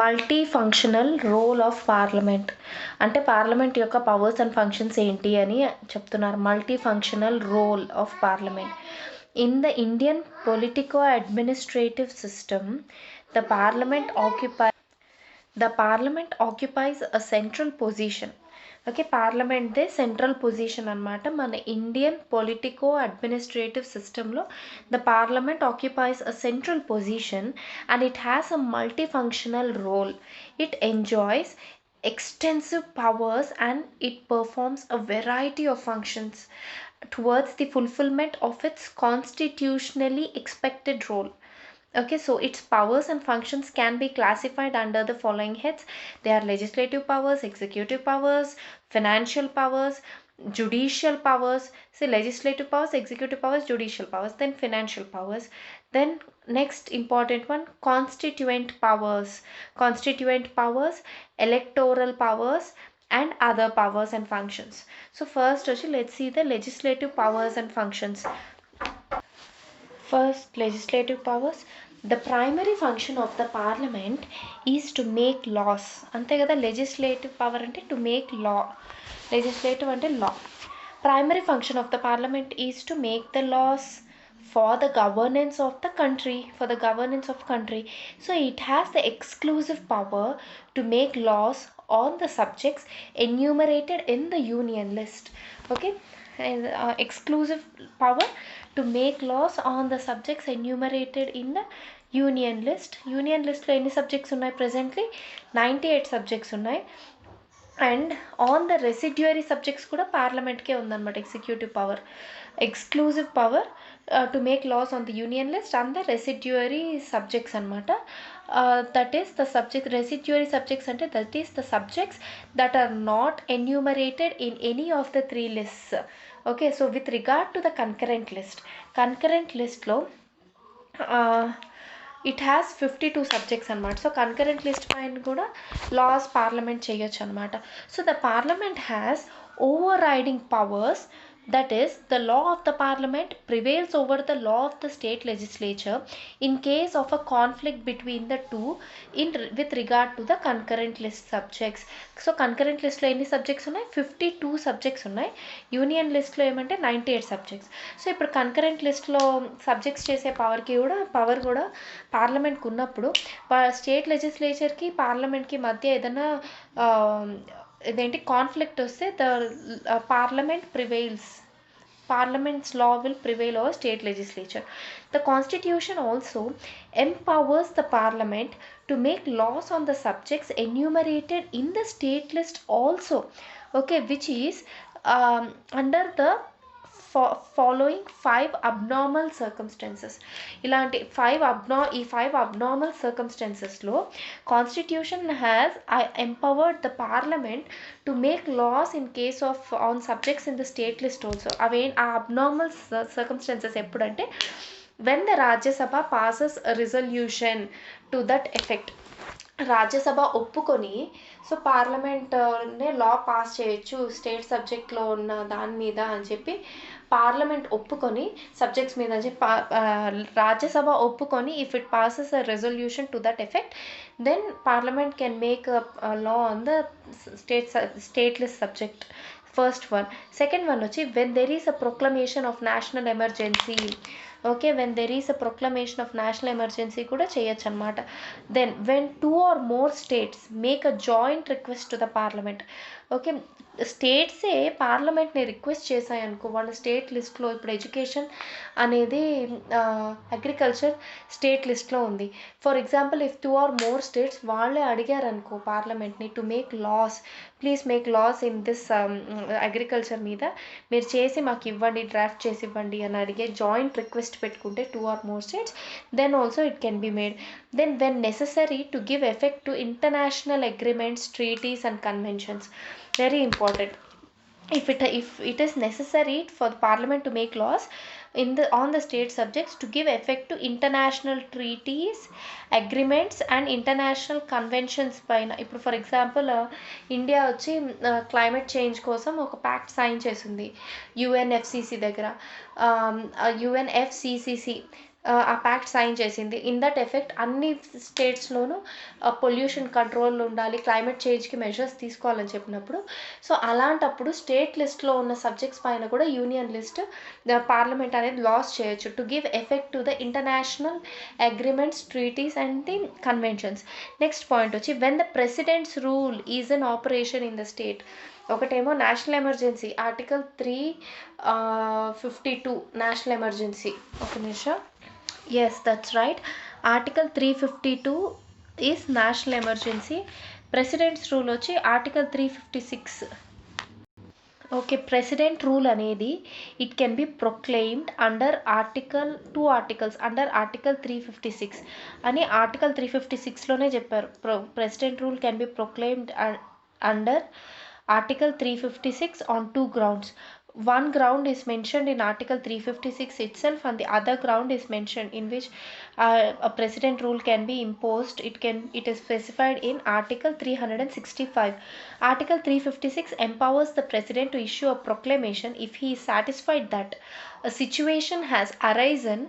Multi functional role of parliament అంటే parliament యొక్క powers and functions ఏంటి అని చెప్తున్నారు. Multi functional role of parliament in the Indian politico administrative system. The parliament occupies a central position. Okay, పార్లమెంట్దే central position అనమాట. మన Indian politico administrative సిస్టంలో the parliament occupies a central position and it has a multifunctional role. It enjoys extensive powers and it performs a variety of functions towards the fulfillment of its constitutionally expected role. Okay, so its powers and functions can be classified under the following heads. They are legislative powers, executive powers, financial powers, judicial powers. So legislative powers, executive powers, judicial powers, then financial powers. Then next important one, constituent powers, electoral powers and other powers and functions. So first let's see the legislative powers and functions. First, legislative powers. The primary function of the parliament is to make laws. అంతే కదా, legislative power అంటే to make law. Legislative అంటే law. Primary function of the parliament is to make the laws for the governance of the country. So it has the exclusive power to make laws on the subjects enumerated in the union list. Okay, and exclusive power to make laws on the subjects enumerated in the union list. Union list లో ఎన్ని subjects ఉన్నాయి? Presently 98 subjects ఉన్నాయి. And on the residuary subjects కూడా పార్లమెంట్కే ఉందన్నమాట executive power. Exclusive power to make laws on the union list and the residuary subjects అనమాట. That is the subject. Residuary subjects అంటే that is the subjects that are not enumerated in any of the 3 lists. Okay, so with regard to the concurrent లిస్ట్లో it has 52 subjects అనమాట. సో concurrent list పైన కూడా loss parliament చేయొచ్చు అనమాట. So the parliament has over riding powers. That is, the law of the parliament prevails over the law of the state legislature in case of a conflict between the two with regard to the concurrent list subjects. So concurrent list లో ఎన్ని subjects ఉన్నాయి? 52 subjects ఉన్నాయి. Union లిస్ట్లో ఏమంటే 98 subjects. So ఇప్పుడు concurrent లిస్ట్లో subjects చేసే power కూడా పార్లమెంట్కి ఉన్నప్పుడు స్టేట్ లెజిస్లేచర్కి పార్లమెంట్కి మధ్య ఏదైనా ఇదేంటి కాన్ఫ్లిక్ట్ వస్తే the parliament's law will prevail over state legislature. The constitution also empowers the parliament to make laws on the subjects enumerated in the state list also. Okay, which is under the following 5 abnormal circumstances. ఇలాంటి 5 abnormal circumstancesలో constitution has empowered the parliament to make laws in case of on subjects in the state list also. ఆ abnormal circumstances ఎప్పుడంటే when the Rajya Sabha passes resolution to that effect. Rajya Sabha ఒప్పుకొని so పార్లమెంట్నే law pass చేయొచ్చు state సబ్జెక్ట్లో ఉన్న దాని మీద అని చెప్పి పార్లమెంట్ ఒప్పుకొని సబ్జెక్ట్స్ మీద అని చెప్పి రాజ్యసభ ఒప్పుకొని if it passes a resolution to that effect then parliament can make a law on the state list subject. First one. Second one వచ్చి when there is a proclamation of national emergency. Okay, when there is a proclamation of national emergency కూడా చేయొచ్చు అనమాట. Then when 2 or more states make a joint request to the parliament. Okay, స్టేట్సే పార్లమెంట్ని request చేశాయి అనుకో వాళ్ళ state లిస్ట్లో. ఇప్పుడు ఎడ్యుకేషన్ అనేది అగ్రికల్చర్ స్టేట్ లిస్ట్లో ఉంది. For example if 2 or more states వాళ్ళే అడిగారు అనుకో పార్లమెంట్ని to make laws, please make laws in this agriculture మీద మీరు చేసి మాకు ఇవ్వండి, డ్రాఫ్ట్ చేసి ఇవ్వండి అని అడిగే జాయింట్ రిక్వెస్ట్ పెట్టుకుంటే 2 or more states, then also it can be made. Then when necessary to give effect to international agreements, treaties and conventions. Very important. If it is necessary for the parliament to make laws on the state subjects to give effect to international treaties, agreements and international conventions పైన. ఇప్పుడు for example India వచ్చి climate change కోసం ఒక pact sign చేసింది UNFCCC దగ్గర. UNFCCC ఆ pact sign చేసింది. In that effect అన్ని స్టేట్స్‌లోనూ పొల్యూషన్ కంట్రోల్ ఉండాలి, క్లైమేట్ చేంజ్‌కి మెజర్స్ తీసుకోవాలని చెప్పినప్పుడు, సో అలాంటప్పుడు స్టేట్ లిస్ట్‌లో ఉన్న సబ్జెక్ట్స్ పైన కూడా యూనియన్ లిస్ట్ పార్లమెంట్ అనేది లాస్ చేయొచ్చు to give effect to the international agreements, treaties and the conventions. Next point వచ్చి when the president's rule is in operation in the state. ఒకటేమో national emergency, article 352 national emergency. ఒక నిమిషం. Yes, that's right. Article 352 is national emergency. President's rule వచ్చి Article 356. Okay, president rule అనేది it can B proclaimed under two articles under article 356 అని article 356లోనే చెప్పారు. President rule can be proclaimed under article 356 on two grounds. One ground is mentioned in article 356 itself and the other ground is mentioned in which a president rule can be imposed. It is specified in article 365. Article 356 empowers the president to issue a proclamation if he is satisfied that a situation has arisen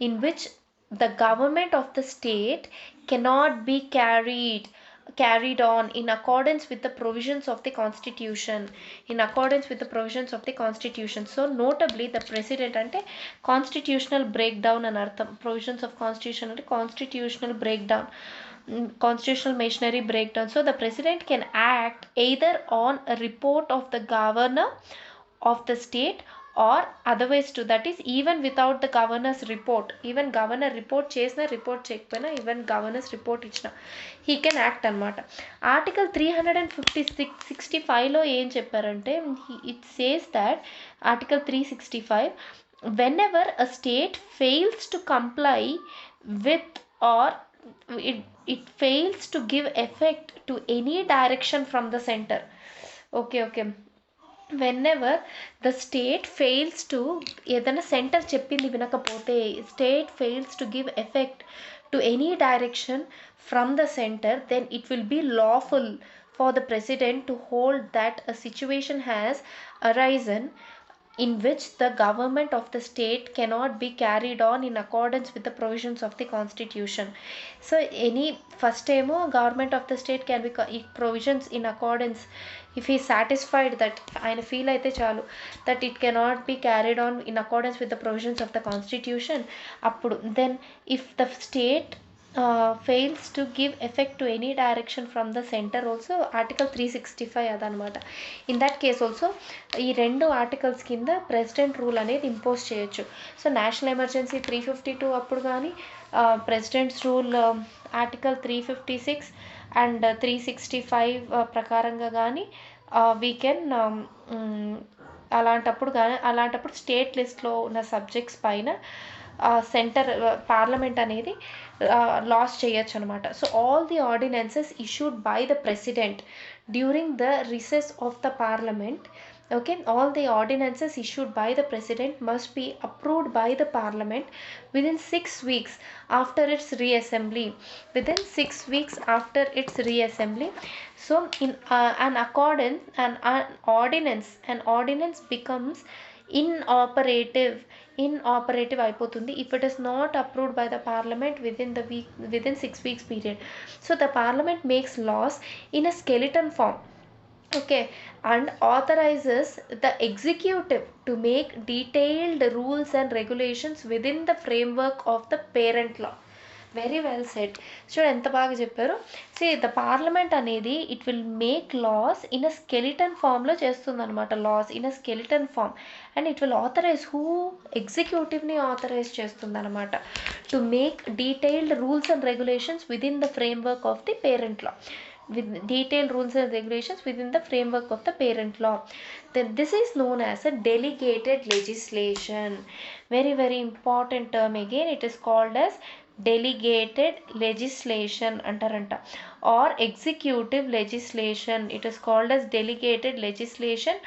in which the government of the state cannot be carried on in accordance with the provisions of the constitution. So notably the president ante constitutional breakdown and artham. Provisions of constitution ante constitutional breakdown, constitutional machinery breakdown. So the president can act either on a report of the governor of the state or otherwise to, that is even without the governor's report. Even governor report chesina report cheyకపోయినా even governor's report ఇచ్చిన he can act అన్నమాట. Article 365లో ఏం చెప్పారంటే it says that article 365 whenever a state fails to comply with or it fails to give effect to any direction from the center. Okay. Whenever the state fails to ఏదైనా centre చెప్పింది వినకపోతే state fails to give effect to any direction from the center, then it will be lawful for the president to hold that a situation has arisen in which the government of the state cannot be carried on in accordance with the provisions of the constitution. So any first time government of the state can be provisions in accordance if he is satisfied that ఆయన feel అయితే చాలు that it cannot be carried on in accordance with the provisions of the constitution, అప్పుడు then if the state fails to give effect to any direction from the center also article 365 అదనమాట. In that case also ఈ రెండు articles కింద president rule అనేది impose చేయొచ్చు. So national emergency 352 అప్పుడు కానీ presidents rule article 356 and 365 ప్రకారంగా కానీ వీ కెన్ అలాంటప్పుడు స్టేట్ లిస్ట్లో ఉన్న సబ్జెక్ట్స్ పైన సెంటర్ పార్లమెంట్ అనేది లాస్ చేయొచ్చు అనమాట. So all the ordinances issued by the president during the recess of the parliament, okay, all the ordinances issued by the president must be approved by the parliament within 6 weeks after its reassembly. So in an ordinance becomes inoperative అయిపోతుంది if it is not approved by the parliament within 6 weeks period. So the parliament makes laws in a skeleton form, okay, and authorizes the executive to make detailed rules and regulations within the framework of the parent law. Very well said. చూడండి ఎంత బాగా చెప్పారు. The parliament అనేది it will make laws in a skeleton ఫామ్లో చేస్తుంది అనమాట. Laws in a skeleton form and it will authorise ఎగ్జిక్యూటివ్ని authorise చేస్తుంది అనమాట to make detailed rules and regulations within the framework of the parent law. With detailed rules and regulations within the framework of the parent law. Then this is known as a delegated legislation. Very important term again, it is called as delegated legislation antaranta, or executive legislation. It is called as delegated legislation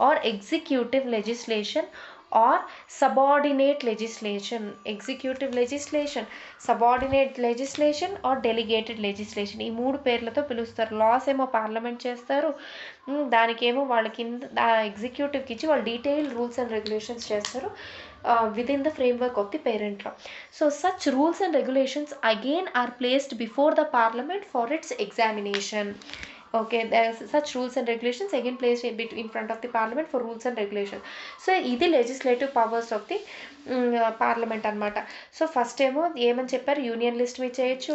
or executive legislation or subordinate legislation. Executive legislation, subordinate legislation or delegated legislation, ఈ మూడు పేర్లతో పిలుస్తారు. Loss ఏమో parliament చేస్తారు, దానికేమో వాళ్ళ కింద ఎగ్జిక్యూటివ్కి ఇచ్చి వాళ్ళు డీటెయిల్ రూల్స్ అండ్ రెగ్యులేషన్స్ చేస్తారు. within the framework of the parent law. So such rules and regulations again are placed before the parliament for its examination. Okay, there's such rules and regulations again placed in front of the parliament for rules and regulations. So ఇది legislative powers of the parliament అనమాట. So first ఏమో ఏమని చెప్పారు, union list మీద చేయొచ్చు,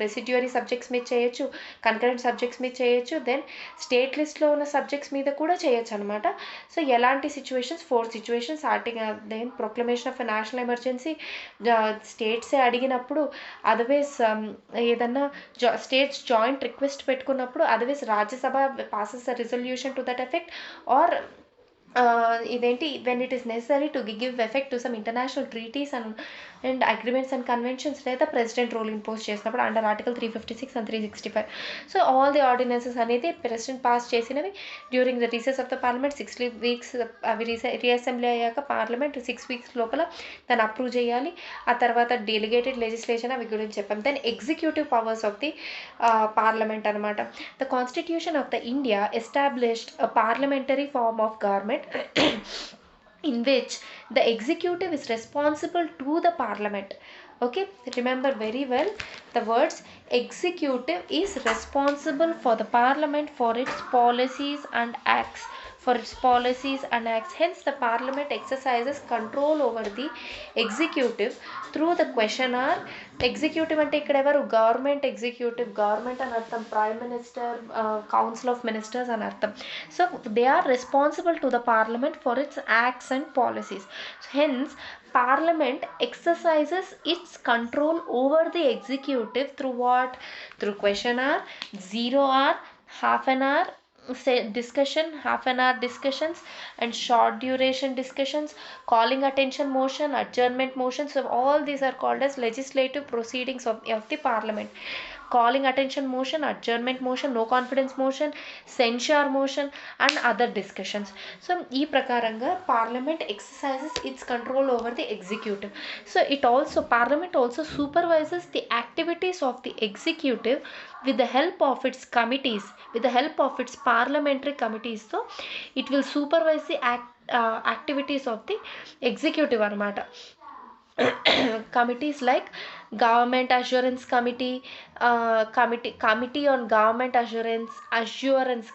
residuary subjects మీద చేయొచ్చు, concurrent subjects మీద చేయొచ్చు, దెన్ స్టేట్ లిస్ట్లో ఉన్న సబ్జెక్ట్స్ మీద కూడా చేయొచ్చు అనమాట. సో ఎలాంటి situations, 4 situations, then proclamation of national emergency, స్టేట్సే అడిగినప్పుడు, అదర్వైజ్ ఏదన్నా స్టేట్స్ జాయింట్ రిక్వెస్ట్ పెట్టుకున్నప్పుడు, otherwise Rajya Sabha passes a resolution to that effect, or ఇదేంటి when it is necessary to give effect to some international treaties and agreements and conventions, లేదా president rule impose చేసినప్పుడు under article 356 and 365. So all the ordinances అనేది president pass చేసినవి during the recess of the parliament. 6 weeks అవి రీఅసెంబ్లీ అయ్యాక parliament 6 weeks లోపల దాన్ని approve చేయాలి. ఆ తర్వాత డెలిగేటెడ్ లెజిస్లేషన్ అవి గురించి చెప్పాం. Then executive powers of the parliament అనమాట. The constitution of the India established a parliamentary form of government in which the executive is responsible to the parliament. Okay, remember very well the words executive is responsible for the parliament for its policies and acts, hence the parliament exercises control over the executive through the question hour. Executive అంటే ఇక్కడ ఎవరు, government executive, government అని అర్థం, prime minister, council of ministers అని అర్థం. So they are responsible to the parliament for its acts and policies. Hence Parliament exercises its control over the executive through what? Through question hour, 0 hour, half an hour discussion, half an hour discussions, and short duration discussions, calling attention motion, adjournment motion. So all these are called as legislative proceedings of the parliament. Calling attention motion, adjournment motion, no confidence motion, censure motion, and other discussions. So ee prakaranga parliament exercises its control over the executive. So parliament also supervises the activities of the executive with the help of its committees, with the help of its parliamentary committees. So it will supervise the activities of the executive anamata. Committees like government assurance committee, committee on government assurance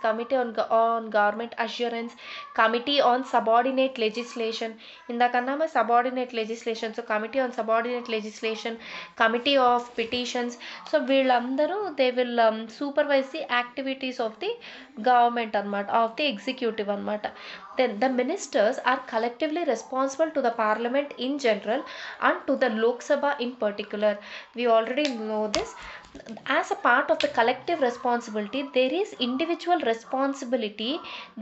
committee on government assurance, committee on subordinate legislation, indakannama subordinate legislation, so committee on subordinate legislation, committee of petitions. So వీళ్ళందరూ they will supervise the activities of the government anamata, of the executive anamata. Then the ministers are collectively responsible to the parliament in general and to the Lok Sabha in particular. We already know this. As a part of the collective responsibility, there is individual responsibility.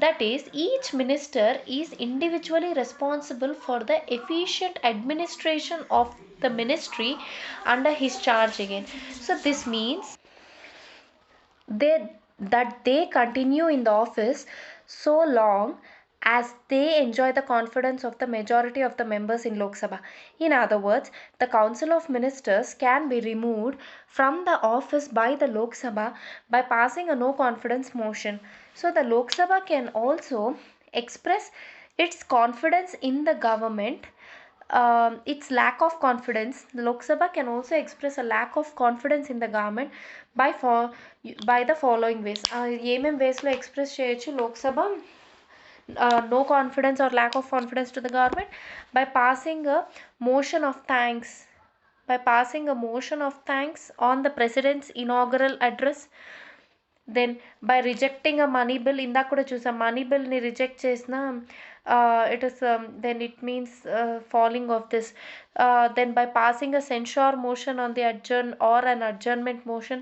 That is, each minister is individually responsible for the efficient administration of the ministry under his charge again. So this means that they continue in the office so long as they enjoy the confidence of the majority of the members in Lok Sabha. In other words, the Council of Ministers can be removed from the office by the Lok Sabha by passing a no confidence motion. So the Lok Sabha can also express its confidence in the government, its lack of confidence. The Lok Sabha can also express a lack of confidence in the government by the following ways. ఏమేం వేస్లో express చేయొచ్చు Lok Sabha no confidence or lack of confidence to the government? By passing a motion of thanks, on the president's inaugural address. Then by rejecting a money bill, inda kuda chusa money bill ni reject chesna, it is then it means falling of this. Then by passing a censure motion on the an adjournment motion,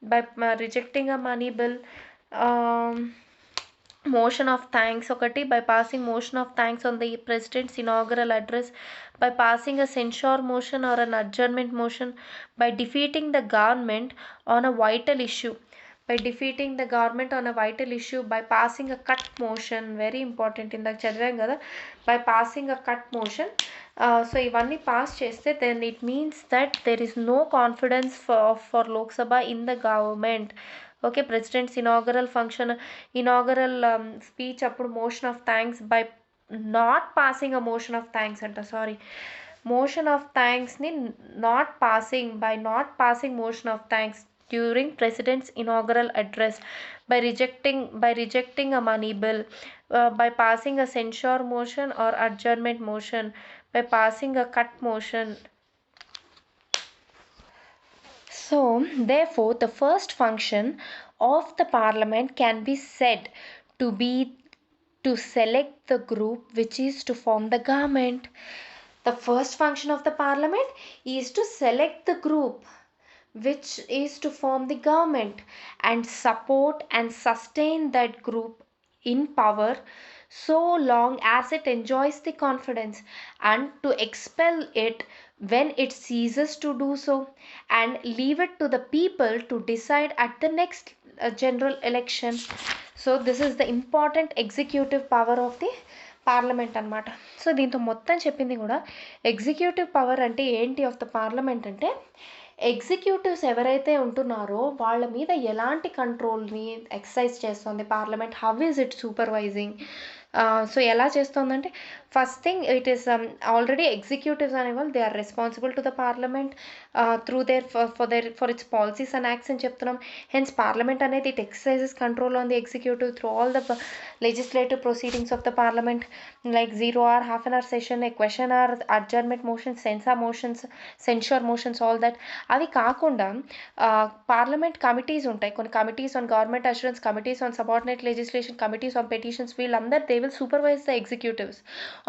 by rejecting a money bill, motion of thanks ఒకటి, by passing motion of thanks on the president's inaugural address, by passing a censure motion or an adjournment motion, by defeating the government on a vital issue, by passing a cut motion, very important, ఇందాక చదివాం కదా, by passing a cut motion. So ఇవన్నీ pass చేస్తే then it means that there is no confidence for Lok Sabha in the government. Okay, president's inaugural speech అప్పుడు motion of thanks, by not passing a motion of thanks anta, sorry, motion of thanks ni not passing, by not passing motion of thanks during president's inaugural address, by rejecting a money bill, by passing a censure motion or adjournment motion, by passing a cut motion. So, therefore, the first function of the parliament can be said to be to select the group which is to form the government. The first function of the parliament is to select the group which is to form the government and support and sustain that group in power so long as it enjoys the confidence, and to expel it when it ceases to do so, and leave it to the people to decide at the next general election. So this is the important executive power of the parliament అనమాట. So దీంతో మొత్తం చెప్పింది కూడా executive power అంటే ఏంటి of the parliament అంటే, executives ఎవరైతే ఉంటున్నారో వాళ్ళ మీద ఎలాంటి కంట్రోల్ని ఎక్సర్సైజ్ చేస్తుంది parliament, how is it supervising. So ఎలా చేస్తుందంటే, first thing it is already executives అనేవాళ్ళు they are responsible to the parliament through for its policies and acts అని చెప్తున్నాం. హెన్స్ పార్లమెంట్ అనేది it exercises control on the executive through all the legislative proceedings of the parliament, like 0 hour, half an hour session, a question hour, adjournment motions, censure motions, all that. అవి కాకుండా parliament committees ఉంటాయి, కొన్ని committees on government assurance, committees on subordinate legislation, committees on petitions, వీళ్ళందరూ they will supervise the executives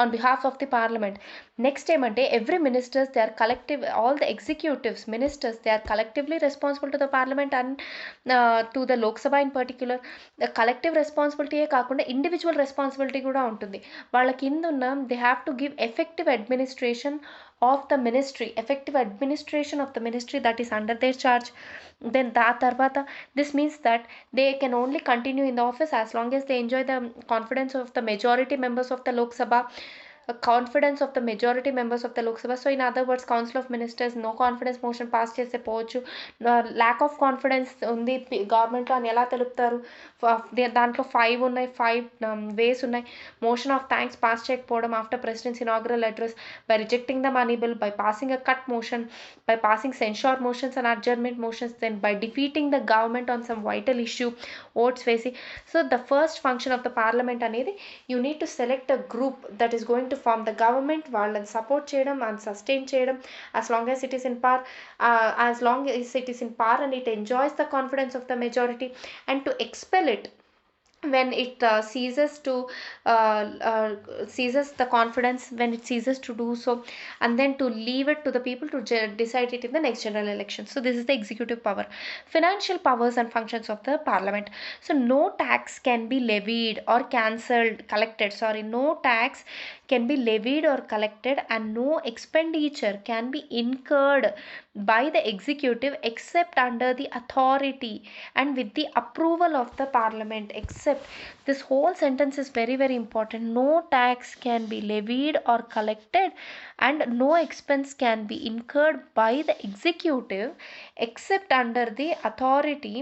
on behalf of the parliament. Next ఏమంటే, every ministers they are collective, all the executives ministers they are collectively responsible to the parliament and to the Lok Sabha in particular. Collective రెస్పాన్సిబిలిటీయే కాకుండా individual responsibility కూడా ఉంటుంది. వాళ్ళ కింద ఉన్న they have to give effective administration of the ministry that is under their charge. Then తర్వాత this means that they can only continue in the office as long as they enjoy the confidence of the majority members of the Lok Sabha. Confidence of the majority members of the Lok Sabha. So in other words, council of ministers no confidence motion pass చేస్తే పోవచ్చు. Lack of confidence ఉంది గవర్నమెంట్లో అని ఎలా తెలుపుతారు? దాంట్లో 5 ఉన్నాయి, 5 ways ఉన్నాయి. Motion of thanks pass చేయకపోవడం after president's inaugural address, by rejecting the money bill, by passing a cut motion, by passing censure motions and adjournment motions, then by defeating the government on some vital issue, votes వేసి. So the first function of the parliament అనేది, you need to select a group that is going to form the government, వాళ్ళని support చేయడం and sustain చేయడం as long as it is in power, and it enjoys the confidence of the majority, and to expel it when it ceases the confidence, when it ceases to do so, and then to leave it to the people to decide it in the next general election. So this is the executive power. Financial powers and functions of the parliament. So no tax can be levied or no tax can be levied or collected, and no expenditure can be incurred by the executive except under the authority and with the approval of the parliament. Except, this whole sentence is very very important. No tax can be levied or collected, and no expense can be incurred by the executive except under the authority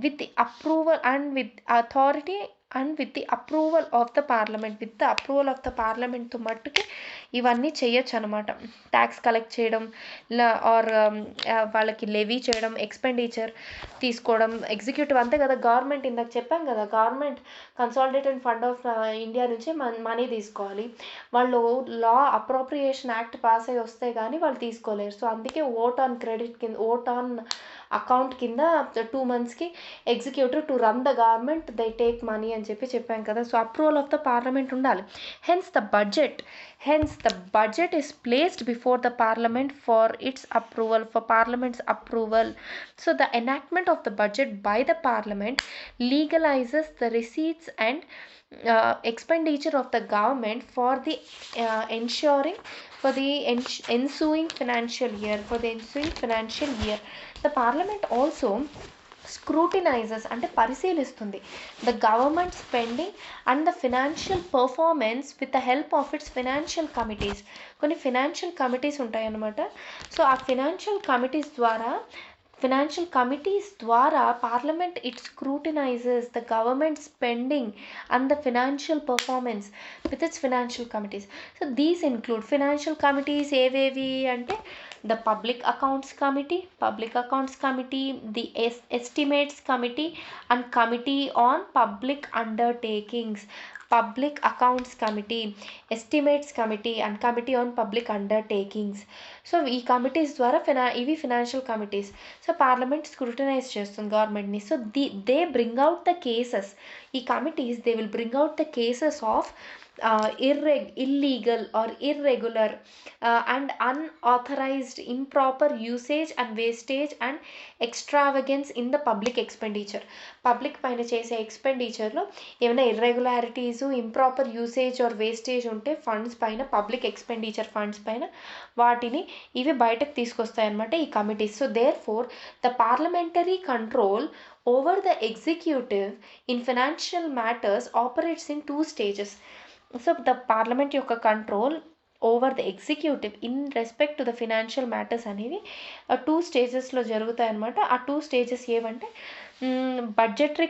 with the approval and with authority and with the approval of the parliament. With the approval of the parliament తో మట్టుకి ఇవన్నీ చేయొచ్చు అనమాట. Tax collect చేయడం, are వాళ్ళకి levy చేయడం, expenditure తీసుకోవడం. Executive అంతే కదా, గవర్నమెంట్ ఇందాక చెప్పాం కదా, government consolidated fund of India నుంచి మనీ తీసుకోవాలి. వాళ్ళు లా అప్రోప్రియేషన్ యాక్ట్ పాస్ అయ్యి వస్తే కానీ వాళ్ళు తీసుకోలేరు. సో అందుకే ఓట్ ఆన్ క్రెడిట్ కింద, ఓట్ ఆన్ అకౌంట్ కింద 2 monthsకి executive to run the government they take money అని చెప్పాం కదా. So approval of the parliament ఉండాలి. Hence the budget is placed before the parliament for its approval, for parliament's approval. So the enactment of the budget by the parliament legalizes the receipts and expenditure of the government for the ensuing financial year. The parliament also scrutinizes అంటే పరిశీలిస్తుంది the government spending and the financial performance with the help of its financial committees. కొన్ని financial committees ఉంటాయన్నమాట. సో ఆ financial committees ద్వారా financial committees ద్వారా parliament it scrutinises the government spending and the financial performance with its financial committees. So these include financial committees ఏవేవి అంటే the public accounts committee, the estimates committee and committee on public undertakings. Public accounts committee, estimates committee and committee on public undertakings. So ఈ committees ద్వారా ఇవి financial committees. So parliament scrutinise చేస్తుంది గవర్నమెంట్ని. So they bring out the cases. ఈ committees they will bring out the cases of illegal or irregular and unauthorized improper usage and wastage and extravagance in the public expenditure. Public పైన చేసే ఎక్స్పెండిచర్లో ఏమైనా irregularities, improper usage or wastage ఉంటే funds పైన, public expenditure funds పైన, వాటిని ఇవి బయటకు తీసుకొస్తాయన్నమాట ఈ committees. So therefore the parliamentary control over the executive in financial matters operates in 2 stages. So the parliament యొక్క control over the executive in respect to the financial matters అనేవి 2 స్టేజెస్లో జరుగుతాయి అన్నమాట. ఆ 2 స్టేజెస్ ఏవంటే బడ్జెటరీ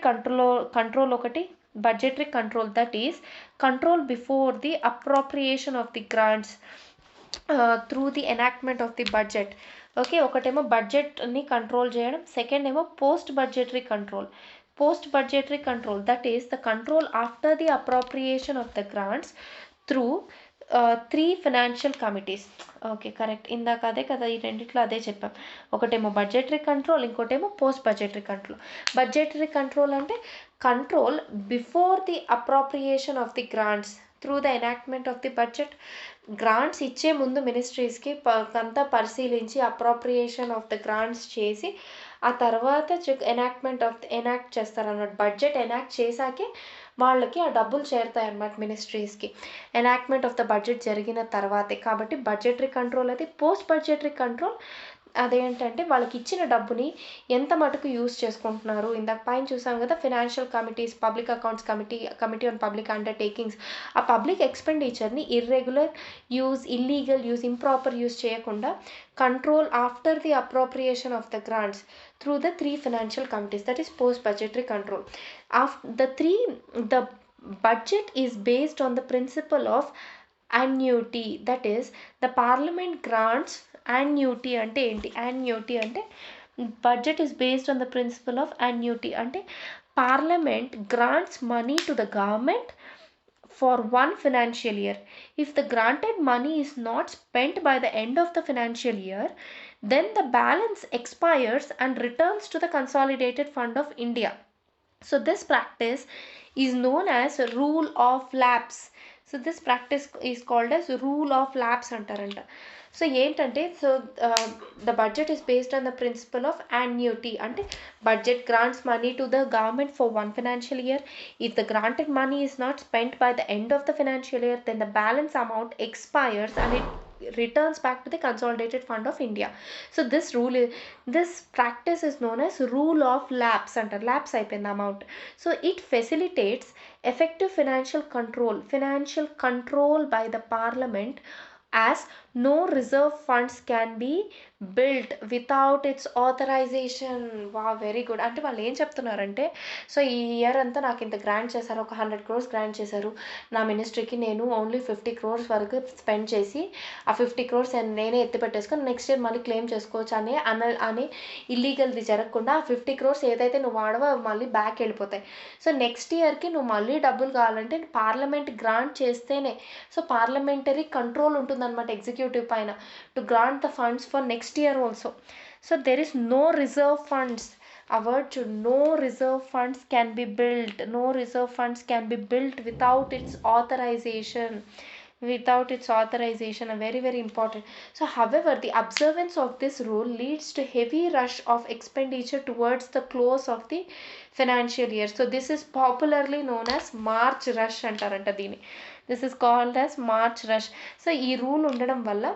కంట్రోల్ ఒకటి, budgetary control that is control before the appropriation of the grants through the enactment of the budget. Okay, ఒకటేమో బడ్జెట్ని control చేయడం, సెకండ్ ఏమో post budgetary control that is the control after the appropriation of the grants through 3 financial committees. Okay, correct, ఇందాక అదే కదా, ఈ రెండిట్లో అదే చెప్పాం. ఒకటేమో బడ్జెటరీ కంట్రోల్, ఇంకోటేమో post budgetary control. Budgetary control అంటే control before the appropriation of the grants through the enactment of the budget. Grants ఇచ్చే ముందు మినిస్ట్రీస్కి అంతా పరిశీలించి అప్రోప్రియేషన్ ఆఫ్ ద గ్రాంట్స్ చేసి ఆ తర్వాత ఎనాక్ట్ చేస్తారన్నమాట. బడ్జెట్ ఎనాక్ట్ చేశాకే వాళ్ళకి ఆ డబ్బులు చేరుతాయి అన్నమాట మినిస్ట్రీస్కి, ఎనాక్ట్మెంట్ ఆఫ్ ద బడ్జెట్ జరిగిన తర్వాతే. కాబట్టి బడ్జెటరీ కంట్రోల్ అయితే. పోస్ట్ బడ్జెటరీ కంట్రోల్ అదేంటంటే వాళ్ళకి ఇచ్చిన డబ్బుని ఎంత మటుకు యూస్ చేసుకుంటున్నారు. ఇందాక పైన చూసాం కదా, financial committees, public accounts committee on public undertakings. ఆ పబ్లిక్ ఎక్స్పెండిచర్ని irregular use, illegal use, improper use చేయకుండా control after the appropriation of the grants through the 3 financial committees, that is post budgetary control. The budget is based on the principle of annuity, that is the parliament grants annuity. అంటే ఏంటి annuity అంటే budget is based on the principle of annuity. అంటే parliament grants money to the government for one financial year. If the granted money is not spent by the end of the financial year, then the balance expires and returns to the consolidated fund of India. So this practice is known as rule of lapse. So this practice is called as rule of lapse antaranta. So ఏంటంటే, so the budget is based on the principle of annuity. అంటే budget grants money to the government for 1 financial year. If the granted money is not spent by the end of the financial year, then the balance amount expires and it returns back to the consolidated fund of India. So this practice is known as rule of lapse అంటారు. lapse అయిపోయింది amount. So it facilitates effective financial control by the parliament as no reserve funds can be built without its authorization. వా very good. అంటే వాళ్ళు ఏం చెప్తున్నారంటే, so ఈ year అంతా నాకు ఇంత గ్రాంట్ చేశారు, ఒక 100 crores గ్రాంట్ చేశారు నా మినిస్ట్రీకి, నేను ఓన్లీ 50 crores వరకు స్పెండ్ చేసి ఆ 50 crores నేనే ఎత్తి పెట్టేసుకొని నెక్స్ట్ ఇయర్ మళ్ళీ క్లెయిమ్ చేసుకోవచ్చు అని ఇల్లీగల్ది జరగకుండా ఆ 50 crores ఏదైతే నువ్వు వాడవో అవి మళ్ళీ బ్యాక్ వెళ్ళిపోతాయి. సో నెక్స్ట్ ఇయర్కి నువ్వు మళ్ళీ డబ్బులు కావాలంటే పార్లమెంట్ గ్రాంట్ చేస్తేనే. సో పార్లమెంటరీ కంట్రోల్ ఉంటుందన్నమాట ఎగ్జిక్యూటివ్ పైన to grant the funds for next year also. So there is no reserve funds. No reserve funds can be built. No reserve funds can be built without its authorization. Very, very important. So however, the observance of this rule leads to heavy rush of expenditure towards the close of the financial year. So this is popularly known as March rush అంటారంట దీన్ని. This is called as March rush. So ఈ rule ఉండడం వల్ల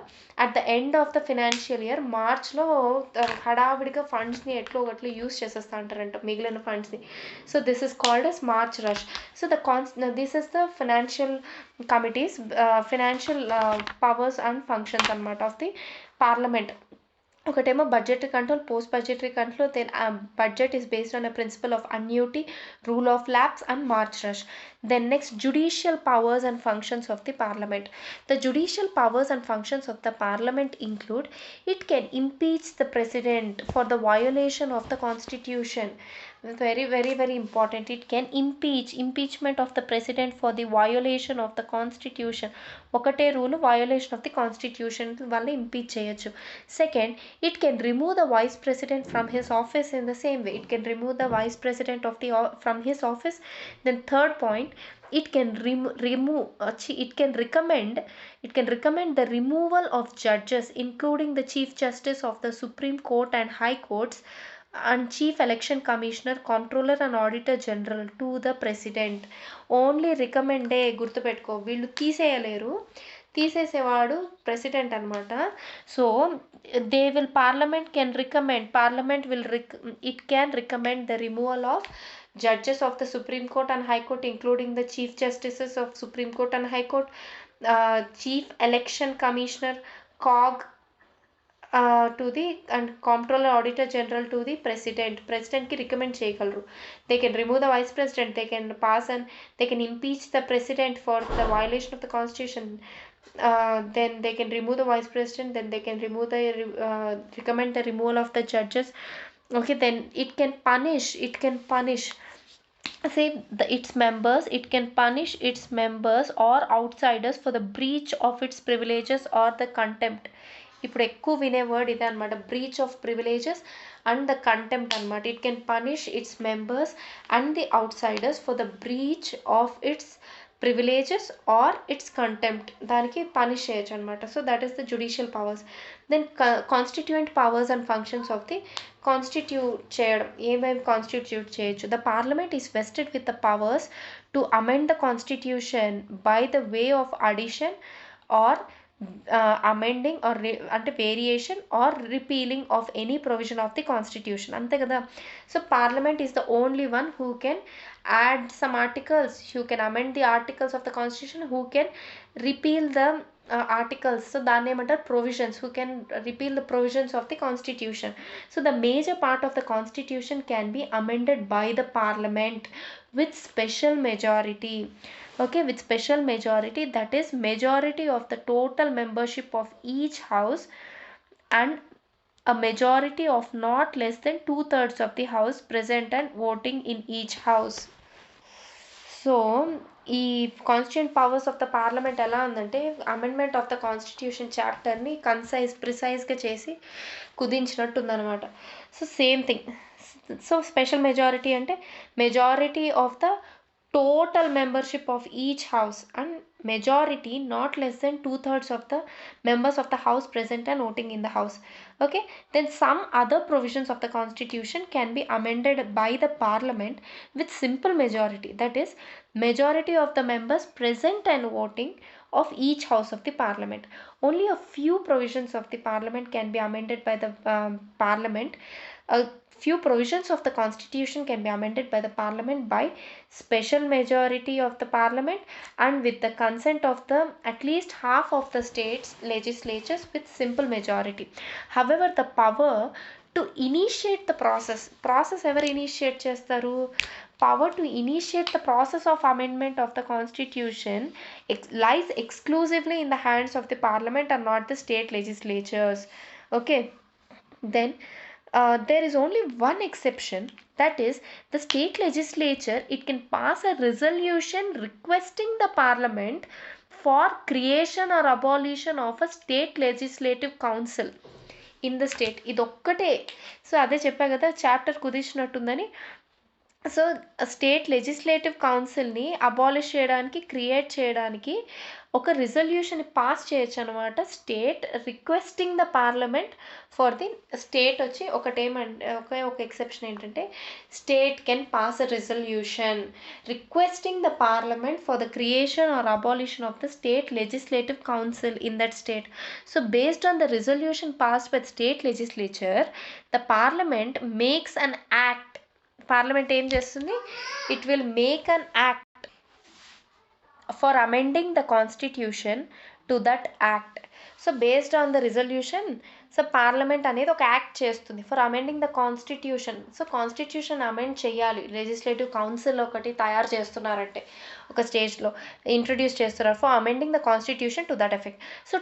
at the end of the financial year మార్చ్లో హడావిడిగా ఫండ్స్ని ఎట్లో ఒకట్లు యూస్ చేసేస్తా అంటారంట మిగిలిన ఫండ్స్ని. So this is called as March rush. So this is the financial committees, financial powers and functions అనమాట ఆఫ్ ది పార్లమెంట్. ఒకటేమో budgetary control, post budgetary control. Then budget is based on a principle of annuity, rule of lapse and March rush. Then next, judicial powers and functions of the parliament. The judicial powers and functions of the parliament include: it can impeach the president for the violation of the constitution. Very very very important. It can impeachment of the president for the violation of the constitution. ఒకటే rule, violation of the constitution వల్ల impeach చేయొచ్చు. Second, it can remove the vice president from his office in the same way. It can remove the vice president of the from his office. Then third point, it can recommend the removal of judges, including the chief justice of the Supreme Court and high courts, and chief election commissioner, comptroller and auditor general to the president. Only రికమెండే, గుర్తుపెట్టుకో, వీళ్ళు తీసేయలేరు. తీసేసేవాడు president అనమాట. So they will parliament will it can recommend the removal of judges of the Supreme Court and High Court, including the chief justices of Supreme Court and High Court, chief election commissioner, cog, to the and comptroller auditor general to the president ki recommend చేయగలరు. They can remove the vice president, they can pass and they can impeach the president for the violation of the constitution. Then they can remove the vice president, then they can remove the recommend the removal of the judges. Okay, then it can punish say it can punish its members or outsiders for the breach of its privileges or the contempt. ఇప్పుడు ఎక్కువ వినే word ఇదే అనమాట, breach of privileges and the contempt అనమాట. It can punish its members and the outsiders for the breach of its privileges or its contempt, దానికి punish చేయొచ్చు అనమాట. So that is the judicial powers. Then constituent powers and functions of the constitute చేయడం. ఏమేమి constitute చేయొచ్చు? The parliament is vested with the powers to amend the constitution by the way of addition or amending or అంటే variation or repealing of any provision of the constitution, అంతే కదా. So parliament is the only one who can add some articles, who can amend the articles of the constitution, who can repeal the articles. So దాన్ని ఏమంటారు? Provisions. Who can repeal the provisions of the constitution. So the major part of the constitution can be amended by the parliament with special majority. Okay, with special majority, that is majority of the total membership of each house and a majority of not less than 2/3 of the house present and voting in each house. So ఈ constituent powers of the parliament ఎలా ఉందంటే, amendment of the constitution చాప్టర్ని ప్రిసైజ్గా చేసి కుదించినట్టు ఉందన్నమాట. So same thing. So special majority అంటే majority of the total membership of each house and majority not less than 2/3 of the members of the house present and voting in the house. Okay, then some other provisions of the constitution can be amended by the parliament with simple majority, that is majority of the members present and voting of each house of the parliament. Only a few provisions of the parliament can be amended by the parliament. Few provisions of the constitution can be amended by the parliament by special majority of the parliament and with the consent of the at least half of the states legislatures with simple majority. However, the power to initiate the process ever initiate chestaru? Power to initiate the process of amendment of the constitution lies exclusively in the hands of the parliament and not the state legislatures. Okay, then there is only one exception, that is the state legislature. It can pass a resolution requesting the parliament for creation or abolition of a state legislative council in the state. ఇదొక్కటే. So అదే చెప్పా కదా, chapter కుదించినట్టుందని. So state legislative కౌన్సిల్ని abolish చేయడానికి, create చేయడానికి ఒక resolution pass చేయొచ్చు అనమాట. State requesting the parliament for the state వచ్చి ఒకటే ఒక ఎక్సెప్షన్ ఏంటంటే, state can pass a resolution requesting the parliament for the creation or abolition of the state legislative council in that state. So based on the resolution passed by the state legislature, the parliament makes an act. Parliament ఏం చేస్తుంది? It will make an act for amending the constitution to that act. So based on the resolution, so parliament అనేది ఒక act చేస్తుంది for amending the constitution. So constitution amend చేయాలి, legislative council ఒకటి తయారు చేస్తున్నారంటే ఒక స్టేజ్లో ఇంట్రడ్యూస్ చేస్తున్నారు for amending the constitution to that effect. So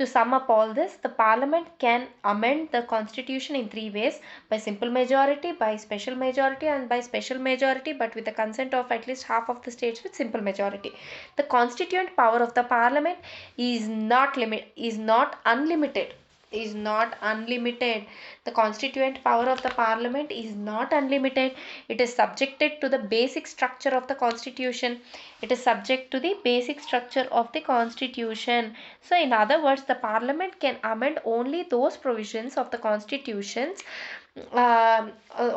to sum up all this, the parliament can amend the constitution in three ways: by simple majority, by special majority, and by special majority but with the consent of at least half of the states with simple majority. The constituent power of the parliament is not unlimited. The constituent power of the parliament is not unlimited. It is subjected to the basic structure of the constitution. It is subject to the basic structure of the constitution. So in other words, the parliament can amend only those provisions of the constitutions,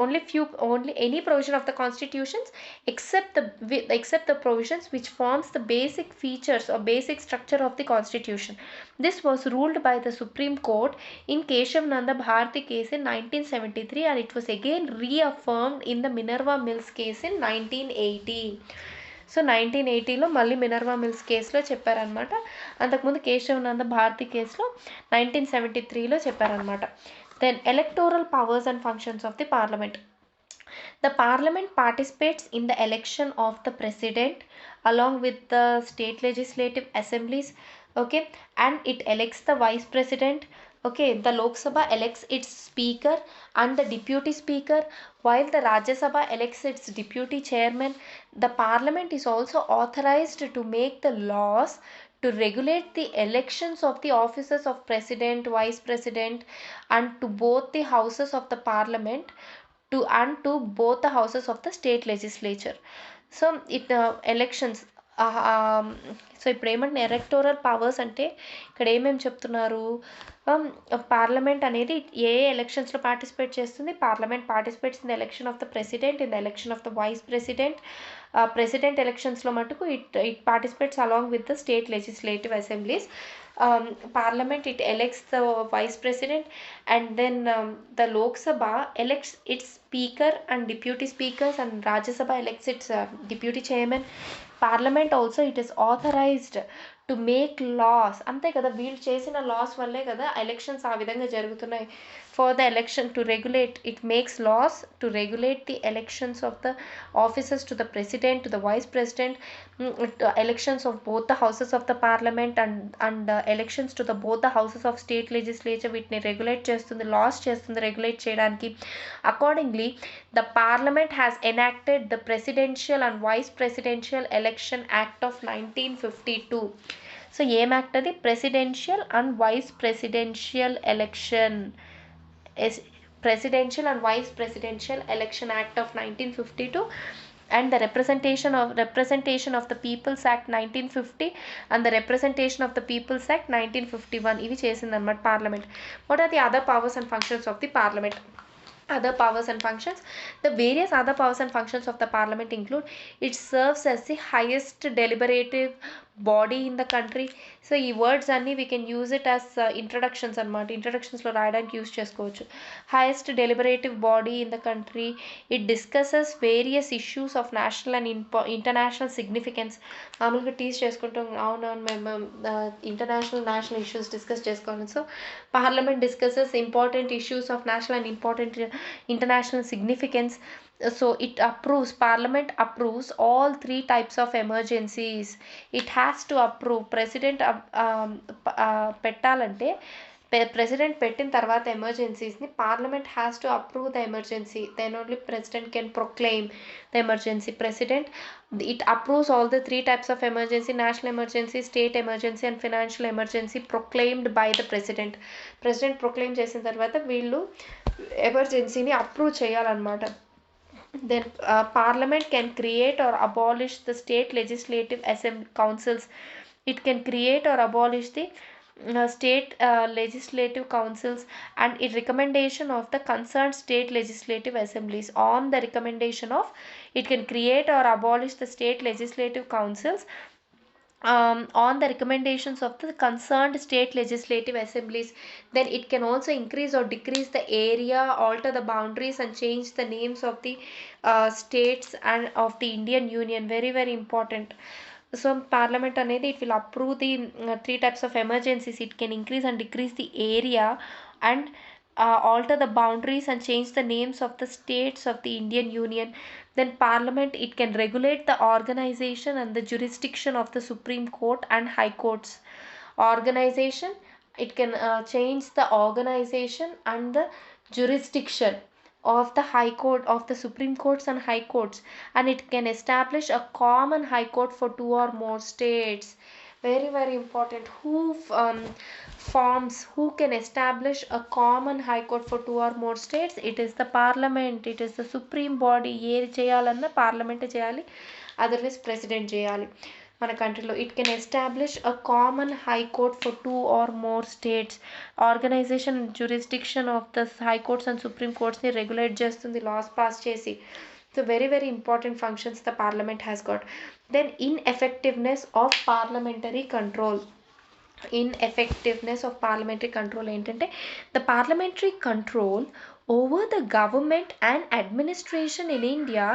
only any provision of the constitutions except the provisions which forms the basic features or basic structure of the constitution. This was ruled by the Supreme Court in Keshav Nanda Bharati case in 1973, and it was again reaffirmed in the Minerva Mills case in 1980. So 1980లో మళ్ళీ Minerva mills కేసులో చెప్పారనమాట. అంతకుముందు కేశవనంద భారతి కేసులో 1973లో చెప్పారనమాట. Then electoral powers and functions of the parliament. The parliament participates in the election of the president along with the state legislative assemblies, okay, and it elects the vice president. Okay, the Lok Sabha elects its speaker and the deputy speaker, while the Rajya Sabha elects its deputy chairman. The parliament is also authorized to make the laws to regulate the elections of the offices of president, vice president, and to both the houses of the parliament, to both the houses of the state legislature. So it elections. So ఇప్పుడు ఏమంటే electoral powers అంటే ఇక్కడ ఏమేమి చెప్తున్నారు, parliament అనేది ఏ ఎలక్షన్స్లో participate చేస్తుంది. Parliament participates in the election of the president, in the election of the vice president. President ఎలక్షన్స్లో మటుకు it participates along with the state legislative assemblies. Parliament, it elects the vice president, and then the Lok Sabha elects its speaker and deputy speakers, and Rajya Sabha elects its deputy chairman. Parliament also, it is authorized to make loss. అంతే కదా, వీళ్ళు చేసిన loss వల్లే కదా elections ఆ విధంగా జరుగుతున్నాయి. For the election to regulate, it makes laws to regulate the elections of the officers to the president, to the vice president, elections of both the houses of the parliament and elections to the both the houses of state legislature. వీటిని regulate చేస్తుంది, laws చేస్తుంది regulate చేయడానికి. Accordingly the parliament has enacted the presidential and vice presidential election act of 1952. So ఏం act అది? Presidential and vice presidential election, Presidential and Vice Presidential Election Act of 1952, and the Representation of the People's Act 1950 and the Representation of the People's Act 1951. ఇవి చేసిందన్నమాట parliament. What are the other powers and functions of the parliament? Other powers and functions. The various other powers and functions of the parliament include, it serves as the highest deliberative body in the country. సో ఈ words అన్నీ we can use it as introductions అనమాట. ఇంట్రడక్షన్స్లో రాయడానికి use చేసుకోవచ్చు. Highest deliberative body in the country. It discusses various issues of national and international significance. మామూలుగా tease చేసుకుంటాం, అవునవును మేము ఇంటర్నేషనల్ నేషనల్ ఇష్యూస్ డిస్కస్ చేసుకోవాలి. So parliament discusses important issues of national and important international significance. So it approves, Parliament approves all three types of emergencies. It has to approve. President పెట్టాలంటే president పెట్టిన తర్వాత ఎమర్జెన్సీస్ని parliament has to approve the emergency. Then only president can proclaim the emergency. President it approves all the three types of emergency: national emergency, state emergency and financial emergency, proclaimed by the president. President proclaim చేసిన తర్వాత వీళ్ళు ఎమర్జెన్సీని approve చేయాలన్నమాట. Then Parliament can create or abolish the state legislative assembly councils. It can create or abolish the state legislative councils and its recommendation of the concerned state legislative assemblies. On the recommendation of, it can create or abolish the state legislative councils on the recommendations of the concerned state legislative assemblies. Then it can also increase or decrease the area, alter the boundaries and change the names of the states and of the Indian Union. Very very important. సో parliament అనేది it will approve the 3 types of emergencies. It can increase and decrease the area and alter the boundaries and change the names of the states of the Indian Union. Then Parliament, it can regulate the organization and the jurisdiction of the Supreme Court and High Courts. Organization, it can change the organization and the jurisdiction of the High Court, of the Supreme Courts and High Courts, and it can establish a common High Court for 2 or more states. Very very important. Who can establish a common High Court for 2 or more states? It is the Parliament. It is the supreme body. ఏది చేయాలన్నా parliament చేయాలి, otherwise president చేయాలి మన కంట్రీలో. It can establish a common high court for 2 or more states. Organisation jurisdiction of the high courts and supreme కోర్ట్స్ని regulate చేస్తుంది laws pass చేసి. So very very important functions the parliament has got. Then ineffectiveness of parliamentary control. Ineffectiveness of parliamentary control ఏంటంటే the parliamentary control over the government and administration in India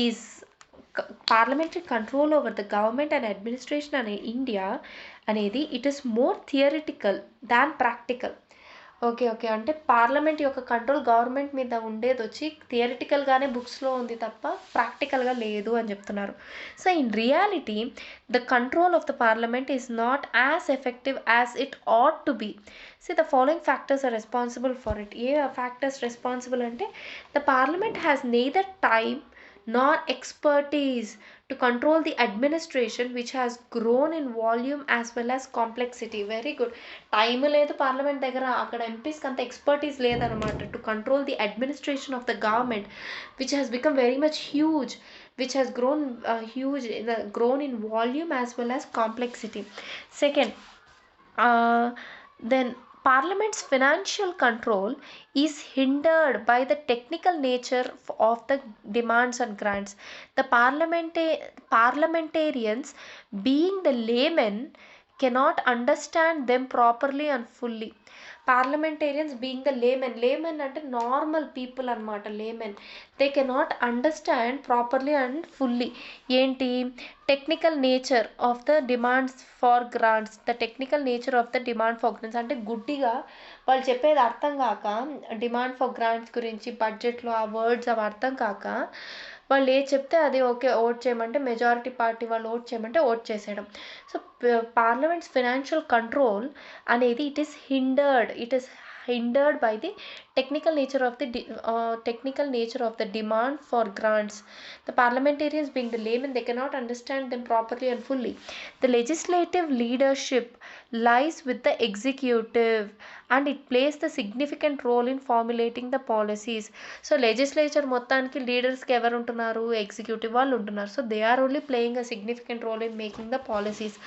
is parliamentary control over the government and administration in India అనేది it is more theoretical than practical. Okay okay అంటే parliament యొక్క control government మీద ఉండేది వచ్చి థియరిటికల్గానే బుక్స్లో ఉంది తప్ప ప్రాక్టికల్గా లేదు అని చెప్తున్నారు. So in reality the control of the parliament is not as effective as it ought to be. See the following factors are responsible for it. ఏ ఫ్యాక్టర్స్ రెస్పాన్సిబుల్ అంటే the parliament has neither time nor expertise to control the administration which has grown in volume as well as complexity. Very good. Time లేదు parliament దగ్గర, అక్కడ ఎంపీస్కి అంత expertise లేదనమాట to control the administration of the government which has become very much huge, which has grown in volume as well as complexity. Second, then Parliament's financial control is hindered by the technical nature of the demands and grants. The parliamentarians, being the laymen, cannot understand them properly and fully. Parliamentarians being the laymen అంటే normal people అనమాట. laymen, they cannot understand properly and fully ఏంటి technical nature of the demands for grants. The technical nature of the demand for grants అంటే గుడ్డిగా వాళ్ళు చెప్పేది అర్థం కాక, demand for grants గురించి బడ్జెట్లో ఆ వర్డ్స్ అవి అర్థం కాక వాళ్ళు ఏది చెప్తే అది ఓకే ఓట్ చేయమంటే, మెజారిటీ పార్టీ వాళ్ళు ఓట్ చేయమంటే ఓట్ చేసేయడం. సో పార్లమెంట్స్ ఫినాన్షియల్ కంట్రోల్ అనేది it is hindered by the technical nature of the demand for grants. The parliamentarians being the laymen, they cannot understand them properly and fully. The legislative leadership lies with the executive and it plays the significant role in formulating the policies. So legislature మొత్తానికి లీడర్స్కి ఎవరు ఉంటున్నారు, executive వాళ్ళు ఉంటున్నారు. So they are only playing a significant role in making the policies.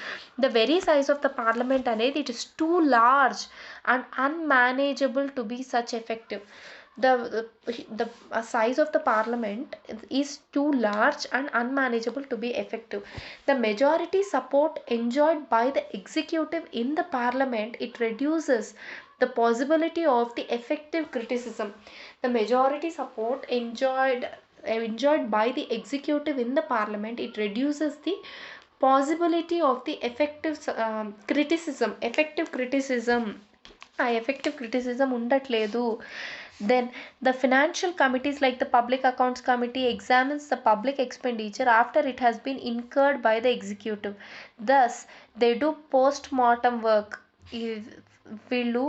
The very size of the parliament అనేది it is too large and unmanageable to be such effective. The size of the parliament is too large and unmanageable to be effective. The majority support enjoyed by the executive in the parliament, it reduces the possibility of the effective criticism. The majority support enjoyed by the executive in the parliament, it reduces the possibility of the effective criticism. ఆ effective criticism ఉండట్లేదు. Then the financial committees like the public accounts committee examines the public expenditure after it has been incurred by the executive. Thus they do post mortem work. వీళ్ళు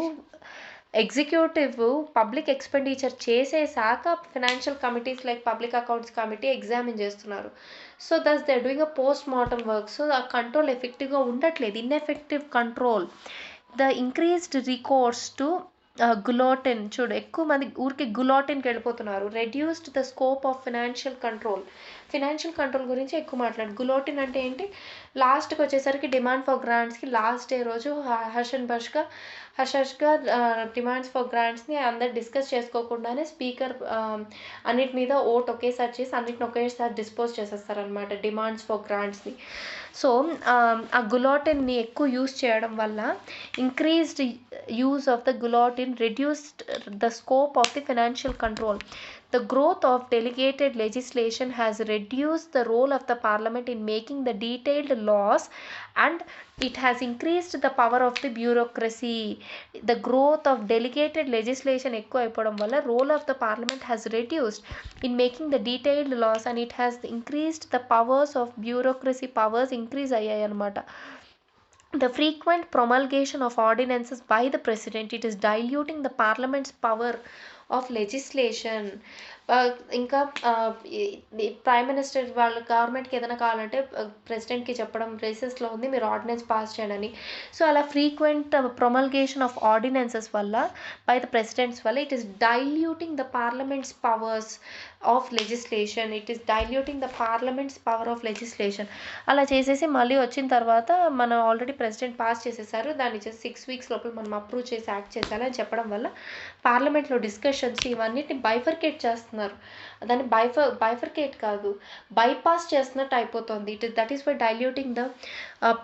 executive public expenditure చేసేసాక financial committees like public accounts committee examine చేస్తున్నారు. So thus they doing a post mortem work. So ఆ control ఎఫెక్టివ్గా ఉండట్లేదు, ineffective control. The increased recourse to guillotine. చూడు ఎక్కువ మంది ఊరికి గులోటిన్కి వెళ్ళిపోతున్నారు. Reduced the scope of financial control గురించి ఎక్కువ మాట్లాడు. గులోటిన్ అంటే ఏంటి, లాస్ట్కి వచ్చేసరికి డిమాండ్ ఫర్ గ్రాంట్స్కి లాస్ట్ డే రోజు హర్షష్గా డిమాండ్స్ ఫర్ గ్రాంట్స్ని అందరు డిస్కస్ చేసుకోకుండానే స్పీకర్ అన్నిటి మీద ఓట్ ఒకేసారి చేసి అన్నిటిని ఒకేసారి డిస్పోజ్ చేసేస్తారనమాట డిమాండ్స్ ఫర్ గ్రాంట్స్ని. సో ఆ గులోటిన్ని ఎక్కువ యూస్ చేయడం వల్ల increased use of the guillotine reduced the scope of the financial control. The growth of delegated legislation has reduced the role of the parliament in making the detailed laws, and it has increased the power of the bureaucracy. The growth of delegated legislation ఎక్కువ అయిపోవడం వల్ల role of the parliament has reduced in making the detailed laws, and it has increased the powers of bureaucracy. Powers increase అయ్యాయి అన్నమాట. The frequent promulgation of ordinances by the president, it is diluting the parliament's power of legislation. ఇంకా prime minister వాళ్ళ గవర్నమెంట్కి ఏదైనా కావాలంటే ప్రెసిడెంట్కి చెప్పడం రేసెస్లో ఉంది మీరు ఆర్డినెన్స్ పాస్ చేయండి. సో అలా ఫ్రీక్వెంట్ ప్రొమల్గేషన్ ఆఫ్ ఆర్డినెన్సెస్ వల్ల బై ద ప్రెసిడెంట్స్ వల్ల it is diluting the parliaments powers of legislation. It is diluting the parliament's power of legislation. అలా చేసేసి మళ్ళీ వచ్చిన తర్వాత మనం ఆల్రెడీ ప్రెసిడెంట్ పాస్ చేసేసారు, దాన్ని చేసి 6 weeks లోపల మనం అప్రూవ్ చేసి యాక్ట్ చేసేయాలి అని చెప్పడం వల్ల పార్లమెంట్లో డిస్కషన్స్ ఇవన్నిటిని బైఫర్కేట్ చేస్తున్నారు. దాన్ని బైఫర్కేట్ కాదు, బైపాస్ చేస్తున్నట్టు అయిపోతుంది. That is by diluting the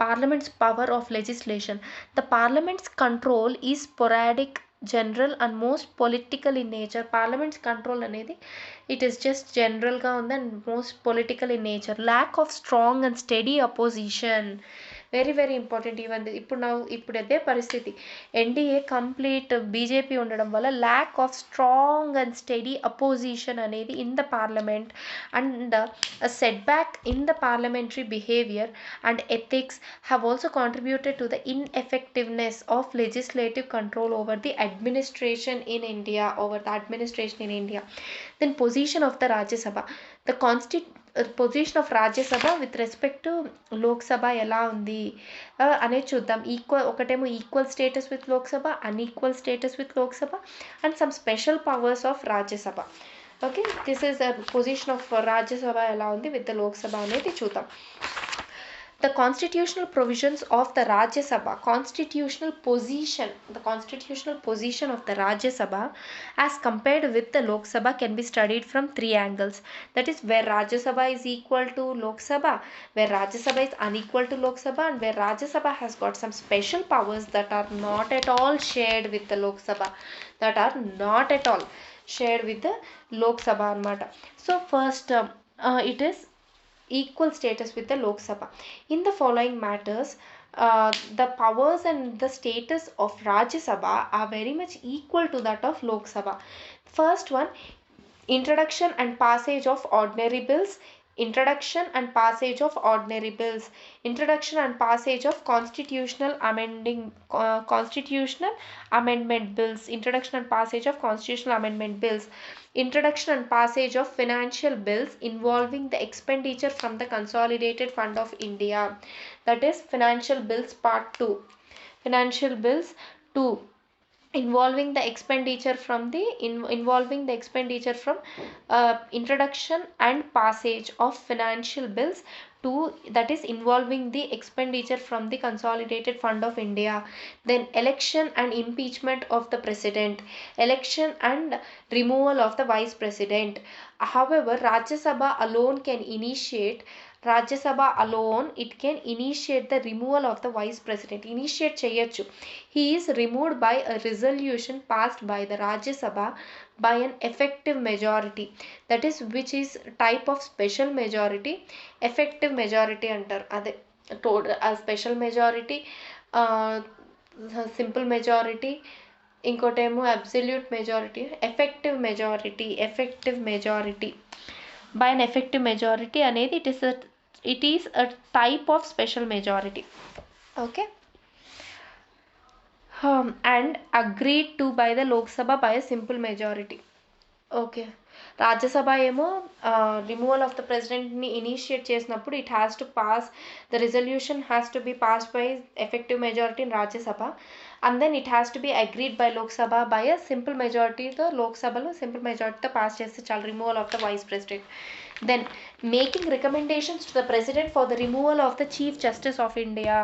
parliament's power of legislation. The parliament's control is sporadic, general and most political in nature. Parliament's control అనేది ఇట్ ఈస్ జస్ట్ జనరల్గా ఉంది and most political in nature. Lack of strong and steady opposition, very very important. ఇవన్నీ ఇప్పుడు అదే పరిస్థితి. NDA complete BJP ఉండడం వల్ల lack of strong and steady opposition అనేది in the parliament, and set back in the parliamentary behaviour and ethics have also contributed to the ineffectiveness of legislative control over the administration in India. Then position of the Rajya Sabha. The position of Rajya Sabha with respect to Lok Sabha ఎలా ఉంది అనేది చూద్దాం. ఒకటేమో equal status with Lok Sabha, unequal status with Lok Sabha and some special powers of Rajya Sabha. Okay, this is the position of Rajya Sabha ఎలా ఉంది with the Lok Sabha అనేది చూద్దాం. The constitutional provisions of the Rajya Sabha, the constitutional position of the Rajya Sabha as compared with the Lok Sabha can be studied from 3 angles. That is, where Rajya Sabha is equal to Lok Sabha, where Rajya Sabha is unequal to Lok Sabha, and where Rajya Sabha has got some special powers that are not at all shared with the Lok Sabha, anamata. So first it is equal status with the Lok Sabha. In the following matters, the powers and the status of Rajya Sabha are very much equal to that of Lok Sabha. First one, introduction and passage of ordinary bills, introduction and passage of constitutional amendment bills, introduction and passage of constitutional amendment bills, introduction and passage of financial bills involving the expenditure from the consolidated fund of India. That is financial bills part 2. Financial bills 2 involving the expenditure from introduction and passage of financial bills 2, that is involving the expenditure from the consolidated fund of India. Then election and impeachment of the president, election and removal of the vice president. However, Rajya Sabha alone can initiate the removal of the vice president. Initiate cheyachu. He is removed by a resolution passed by the Rajya Sabha by an effective majority. That is, which is type of special majority. Effective majority antar ade a special majority, simple majority, ఇంకోటేమో absolute majority, effective majority. By an effective majority అనేది it is a type of special majority. Okay, and agreed to by the Lok Sabha by a simple majority. Okay, Rajya Sabha ఏమో removal of the ప్రెసిడెంట్ని initiate చేసినప్పుడు it has to pass, the resolution has to be passed by effective majority in Rajya Sabha, and then it has to be agreed by Lok Sabha by a simple majority. తో లోక్సభలో simple మెజారిటీతో pass చేస్తే చాలు, removal of the vice president. Then making recommendations to the president for the removal of the Chief Justice of India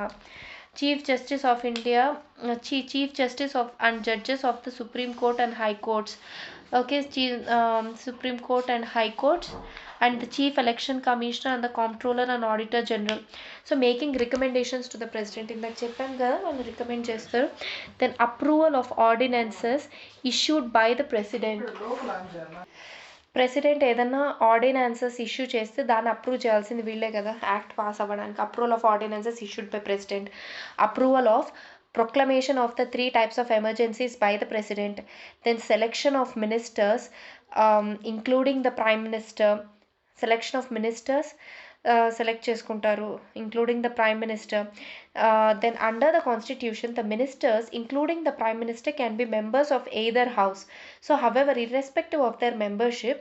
and judges of the Supreme Court and High Courts. Okay, Supreme Court and High Courts, and the Chief Election Commissioner and the Comptroller and Auditor General. So making recommendations to the president, in that చెప్పాం కదా వాళ్ళు recommend చేస్తారు. Then approval of ordinances issued by the president. President ఏదన్నా ordinances issue చేస్తే దాన్ని అప్రూవ్ చేయాల్సింది వీళ్ళే కదా, యాక్ట్ పాస్ అవ్వడానికి. Approval of ordinances issued by president, approval of proclamation of the 3 types of emergencies by the president, then selection of ministers, including the prime minister, selection of ministers select చేసుకుంటారు including the prime minister. Then under the constitution the ministers including the prime minister can be members of either house. So however, irrespective of their membership,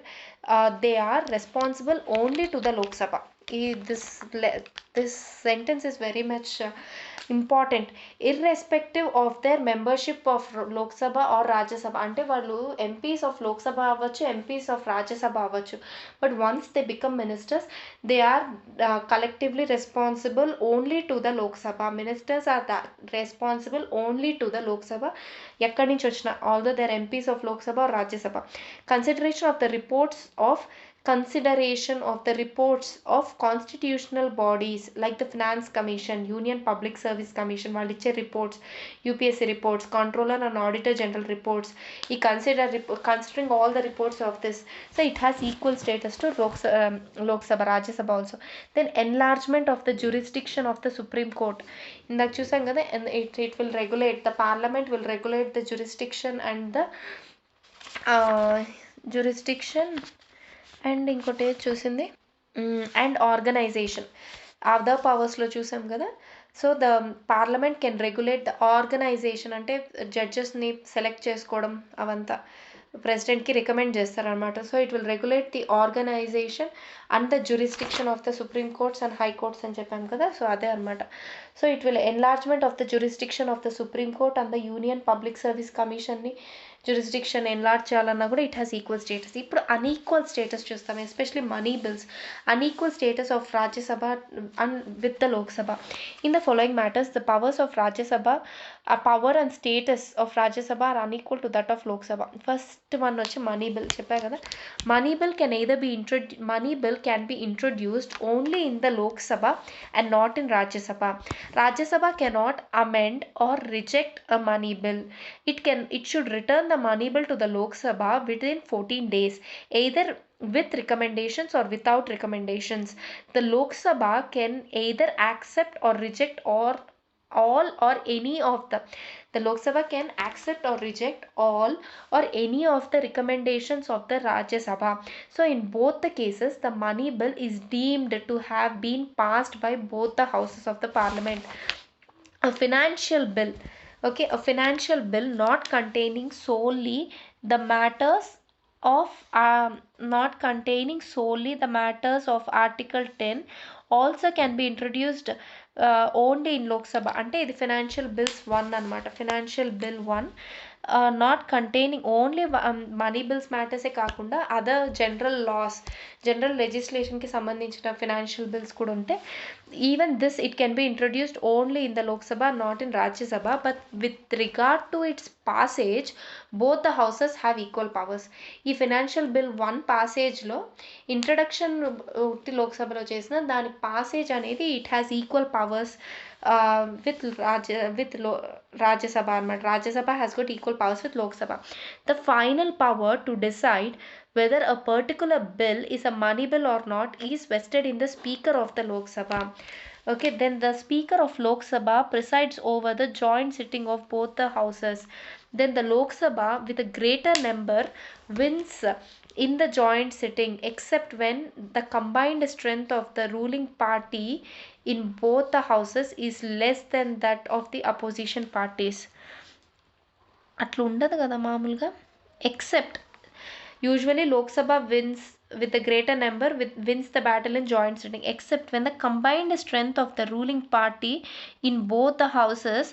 they are responsible only to the Lok Sabha. This sentence is very much important. Irrespective of their membership of Lok Sabha or Rajya Sabha, అంటే వాళ్ళు MPs of Lok Sabha అవ్వచ్చు, MPs of Rajya Sabha అవ్వచ్చు, but once they become ministers they are collectively responsible only to the Lok Sabha. Ministers are responsible only to the Lok Sabha. ఎక్కడి నుంచి వచ్చిన, although they are MPs of Lok Sabha or Rajya Sabha. Consideration of the reports of constitutional bodies like the Finance Commission, Union Public Service Commission, వాళ్ళు ఇచ్చే reports, UPSC reports, controller and auditor general reports, ఈ considering all the reports of this, so it has equal status to Lok Sabha, Rajya Sabha also. Then enlargement of the jurisdiction of the Supreme Court. ఇందాక చూసాం కదా, it will regulate, the parliament will regulate the jurisdiction and ఇంకోటి చూసింది and organisation. Other పవర్స్లో చూసాం కదా. So the parliament can regulate the organisation, అంటే జడ్జెస్ని సెలెక్ట్ చేసుకోవడం అవంతా ప్రెసిడెంట్కి రికమెండ్ చేస్తారనమాట. So it will regulate the organisation and the jurisdiction of the supreme courts and high courts అని చెప్పాం కదా. సో అదే అనమాట. So it will enlargement of the jurisdiction of the supreme court and the union public service కమిషన్ని jurisdiction enlarge చేయాలన్నా కూడా it has equal status. ఇప్పుడు అన్ఈక్వల్ స్టేటస్ చూస్తాం, especially money bills. Unequal status of Rajya Sabha and with the Lok Sabha. In the following matters the powers of Rajya Sabha, power and status of Rajya Sabha are unequal to that of Lok Sabha. First one వచ్చి money bill చెప్పా కదా. Money bill can be introduced only in the Lok Sabha and not in Rajya Sabha. Rajya Sabha cannot amend or reject a money bill. It should return the money bill to the Lok Sabha within 14 days, either with recommendations or without recommendations. The Lok Sabha can either accept or reject all or any of the Lok Sabha can accept or reject all or any of the recommendations of the Rajya Sabha. So in both the cases the money bill is deemed to have been passed by both the houses of the parliament. A financial bill, okay, a financial bill not containing solely the matters of Article 10 also can be introduced only in Lok Sabha. అంటే ఇది financial bills 1 అనమాట. Financial bill 1 not containing only money bills మ్యాటర్సే కాకుండా other general లెజిస్లేషన్కి సంబంధించిన financial bills కూడా ఉంటే, even this it can be introduced only in the Lok Sabha, not in Rajya Sabha. But with regard to its passage both the houses have equal powers. ఈ financial bill 1 పాసేజ్లో introduction లోక్సభలో చేసిన దాని పాసేజ్ అనేది it has equal powers with Rajya Sabha అనమాట. Rajya Sabha has got equal powers with Lok Sabha. The final power to decide whether a particular bill is a money bill or not is vested in the Speaker of the Lok Sabha. Okay, then the Speaker of Lok Sabha presides over the joint sitting of both the houses. Then the Lok Sabha with a greater number wins in the joint sitting, except when the combined strength of the ruling party in both the houses is less than that of the opposition parties. అట్లా ఉండదు కదా మామూలుగా. Except usually Lok Sabha wins with a greater number wins the battle in joint sitting, except when the combined strength of the ruling party in both the houses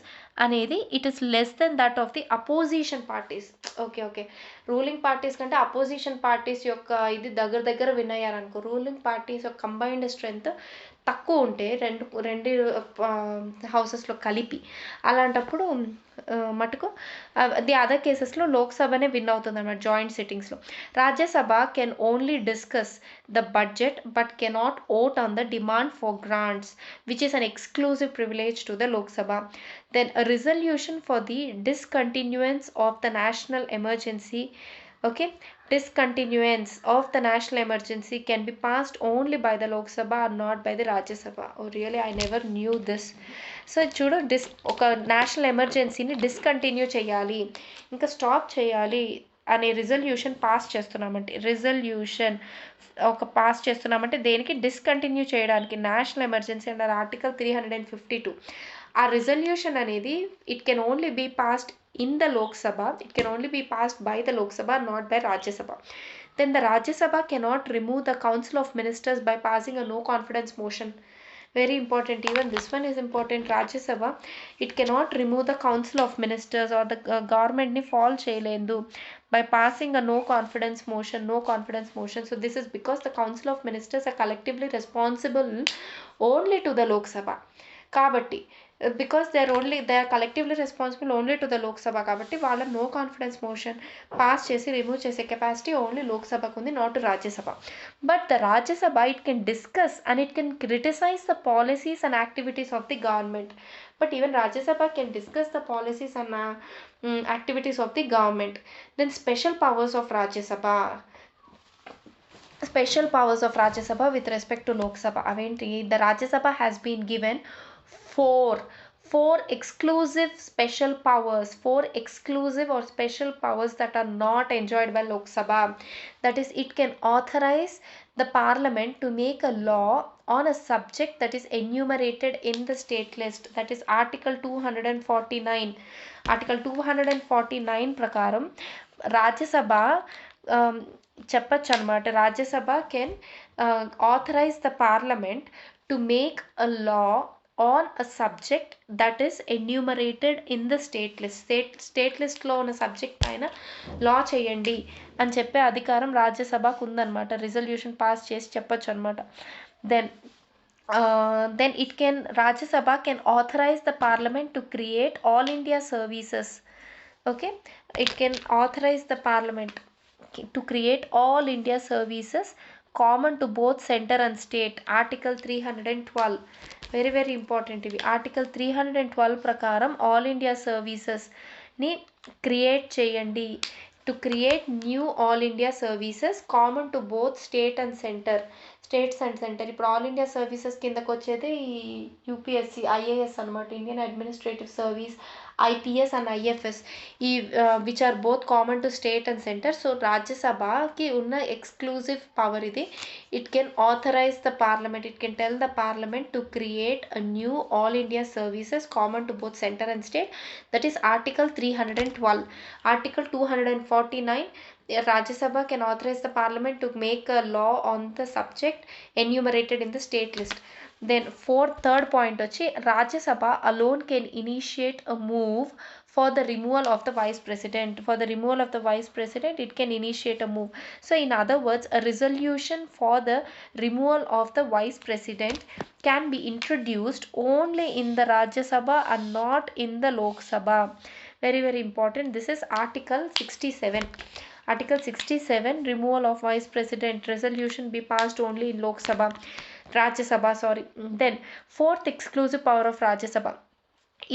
అనేది it is less than that of the opposition parties. Okay, ruling parties కంటే opposition parties యొక్క ఇది దగ్గర win అయ్యారనుకో, ruling parties యొక్క combined strength తక్కువ ఉంటే రెండు హౌసెస్లో కలిపి, అలాంటప్పుడు మటుకు ది అదర్ కేసెస్లో లోక్సభనే విన్ అవుతుంది అన్నమాట జాయింట్ సిట్టింగ్స్లో. Rajya Sabha can only discuss the budget but cannot vote on the demand for grants which is an exclusive privilege to the Lok Sabha. Then a resolution for the discontinuance of the national emergency, okay, discontinuance of the national emergency can be passed only by the Lok Sabha or not by the Rajya Sabha. Oh really, I never knew this. So చూడు ఒక national ఎమర్జెన్సీని discontinue చేయాలి, ఇంకా stop చేయాలి అనే resolution pass చేస్తున్నామంటే, pass చేస్తున్నామంటే దేనికి, discontinue చేయడానికి నేషనల్ ఎమర్జెన్సీ అండర్ ఆర్టికల్ 352. ఆ రిజల్యూషన్ అనేది it can only be passed in the Lok Sabha, it can only be passed by the Lok Sabha, not by Rajya Sabha. Then the Rajya Sabha cannot remove the Council of Ministers by passing a no confidence motion. Very important, even this one is important. Rajya Sabha, it cannot remove the Council of Ministers or the government ni fall cheyalendu by passing a no confidence motion. So this is because the Council of Ministers are collectively responsible only to the Lok Sabha. కాబట్టి because they are collectively responsible only to the Lok Sabha, కాబట్టి వాళ్ళ no confidence motion pass చేసి remove చేసే capacity only Lok సభకు ఉంది, not Rajya Sabha. But the Rajya Sabha it can discuss and it can criticize the policies and activities of the government. But even Rajya Sabha can discuss the policies and activities of the government. Then special powers of Rajya Sabha, special powers of Rajya Sabha with respect to Lok Sabha aventi, the Rajya Sabha has been given four exclusive special powers, four exclusive or special powers that are not enjoyed by Lok Sabha. That is, it can authorize the parliament to make a law on a subject that is enumerated in the state list, that is article 249. Article 249 prakaram Rajya Sabha చెప్పచ్చు అనమాట. Rajya Sabha can authorise the parliament to make a law on a subject that is enumerated in the state list. State లిస్ట్లో ఉన్న subject పైన లా చేయండి అని చెప్పే అధికారం రాజ్యసభకు ఉందన్నమాట. రిజల్యూషన్ పాస్ చేసి చెప్పచ్చు అనమాట. then it can, Rajya Sabha can authorize the parliament to create all India services. Okay, it can authorize the parliament to create all India services common to both center and state. Article 312, very very important ivi. Article 312 prakaram all India services ni create cheyandi, to create new all India services common to both state and center. States and centre. ఇప్పుడు all India services కిందకు వచ్చేది UPSC, IAS అనమాట, Indian administrative service, IPS and IFS, ఈ which are both common to state and centre. So రాజ్యసభకి ఉన్న exclusive power ఇది. It can authorise the parliament, it can tell the parliament to create a new all India services common to both centre and state. That is article 312. Article 249, Rajya Sabha can authorize the parliament to make a law on the subject enumerated in the state list. Then third point vachi, Rajya Sabha alone can initiate a move for the removal of the vice president. For the removal of the vice president, it can initiate a move. So in other words, a resolution for the removal of the vice president can be introduced only in the Rajya Sabha and not in the Lok Sabha. Very very important. This is Article 67. Article 67, removal of vice president, resolution be passed only in Lok Sabha, Rajya Sabha, sorry. Then fourth exclusive power of Rajya Sabha,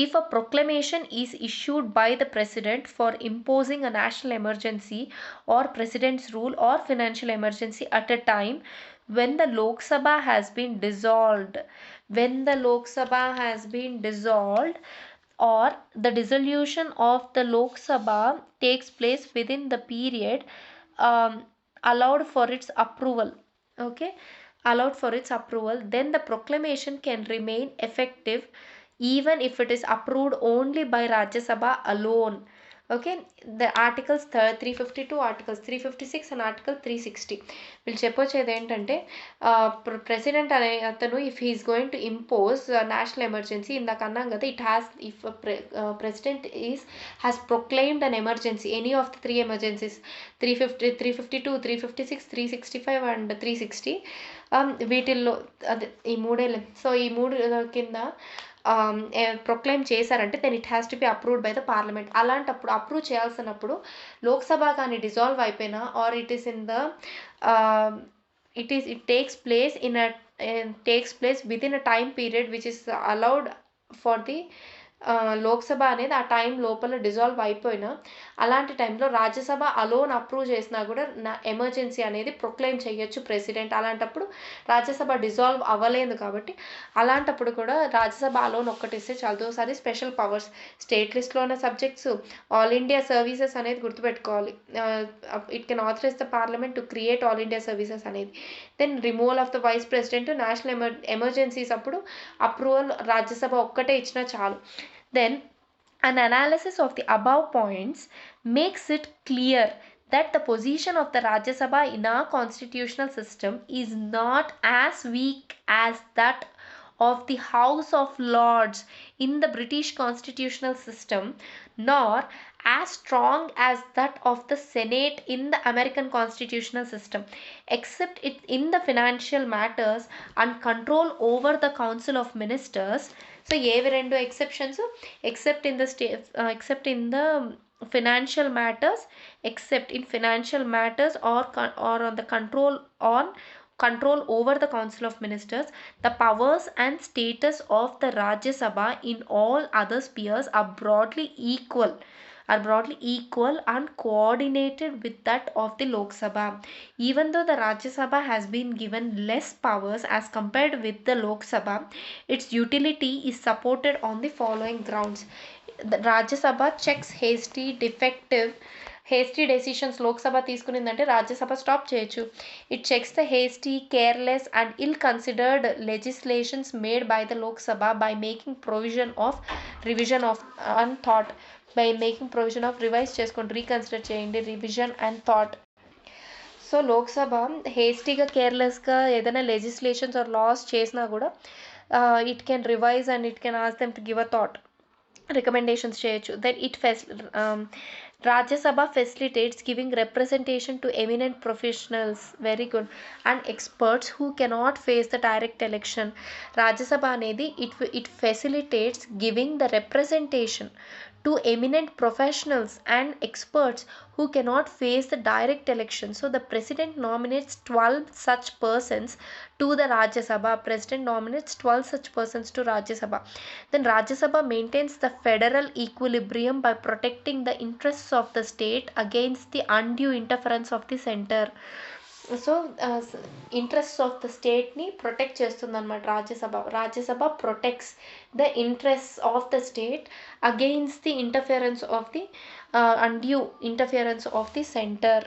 if a proclamation is issued by the president for imposing a national emergency or president's rule or financial emergency at a time when the Lok Sabha has been dissolved, or the dissolution of the Lok Sabha takes place within the period allowed for its approval, okay, then the proclamation can remain effective even if it is approved only by Rajya Sabha alone. Okay, the articles 352, articles 356 and article 360 వీళ్ళు చెప్పొచ్చేది ఏంటంటే, president అనే అతను if he's going to impose national emergency, ఇందాక అన్నాం కదా, it has, if president has proclaimed an emergency, any of the 3 emergencies, 352, 356, 365 and 360, వీటిల్లో అదే ఈ మూడేళ్ళు, సో ఈ మూడు కింద ప్రొక్లైమ్ చేశారంటే then it has to be approved by the parliament. అలాంటప్పుడు అప్రూవ్ చేయాల్సినప్పుడు లోక్సభ కానీ డిజాల్వ్ అయిపోయినా, or it is in the it takes place within a time period which is allowed for the Lok Sabha అనేది ఆ టైం లోపల డిజాల్వ్ అయిపోయినా అలాంటి టైంలో రాజ్యసభ అలోన్ అప్రూవ్ చేసినా కూడా ఎమర్జెన్సీ అనేది ప్రొక్లెయిమ్ చేయొచ్చు ప్రెసిడెంట్. అలాంటప్పుడు రాజ్యసభ డిజాల్వ్ అవ్వలేదు కాబట్టి అలాంటప్పుడు కూడా రాజ్యసభ అలోన్ ఒక్కటిస్తే చాలు. Those are the special powers. State లిస్ట్లో ఉన్న సబ్జెక్ట్స్ ఆల్ ఇండియా సర్వీసెస్ అనేది గుర్తుపెట్టుకోవాలి. It can authorise the parliament to create all India services అనేది. Then removal of the vice president national emergencies అప్పుడు అప్రూవల్ రాజ్యసభ ఒక్కటే ఇచ్చినా చాలు. Then an analysis of the above points makes it clear that the position of the Rajya Sabha in our constitutional system is not as weak as that of the House of Lords in the British constitutional system, nor as strong as that of the Senate in the American constitutional system, except it in the financial matters and control over the Council of Ministers. So ఏవి రెండు exceptions, except in the financial matters, except in financial matters or on the control over the Council of Ministers, the powers and status of the Rajya Sabha in all other spheres are broadly equal and coordinated with that of the Lok Sabha. Even though the Rajya Sabha has been given less powers as compared with the Lok Sabha, its utility is supported on the following grounds. The Rajya Sabha checks hasty decisions Lok Sabha తీసుకునిందంటే Rajya Sabha stop చేయొచ్చు. It checks the hasty, careless and ill considered legislations made by the Lok Sabha by making provision of revision of and thought. Revise చేసుకోండి, reconsider చేయండి, revision and thought. So Lok Sabha హేస్టీగా, కేర్లెస్గా ఏదైనా legislations are loss చేసినా కూడా it can revise and it can ask them to give a thought, recommendations చేయొచ్చు. Then Rajya facilitates giving representation to eminent professionals, very good, and experts who cannot face the direct election. Rajya Sabha అనేది it facilitates giving the representation to eminent professionals and experts who cannot face the direct election. So the president nominates 12 such persons to the Rajya Sabha. President nominates 12 such persons to Rajya Sabha. Then Rajya Sabha maintains the federal equilibrium by protecting the interests of the state against the undue interference of the center. So interests of the స్టేట్ని protect చేస్తుంది అనమాట Rajya Sabha. Rajya Sabha protects the interests of the state against the interference of the undue interference of the centre.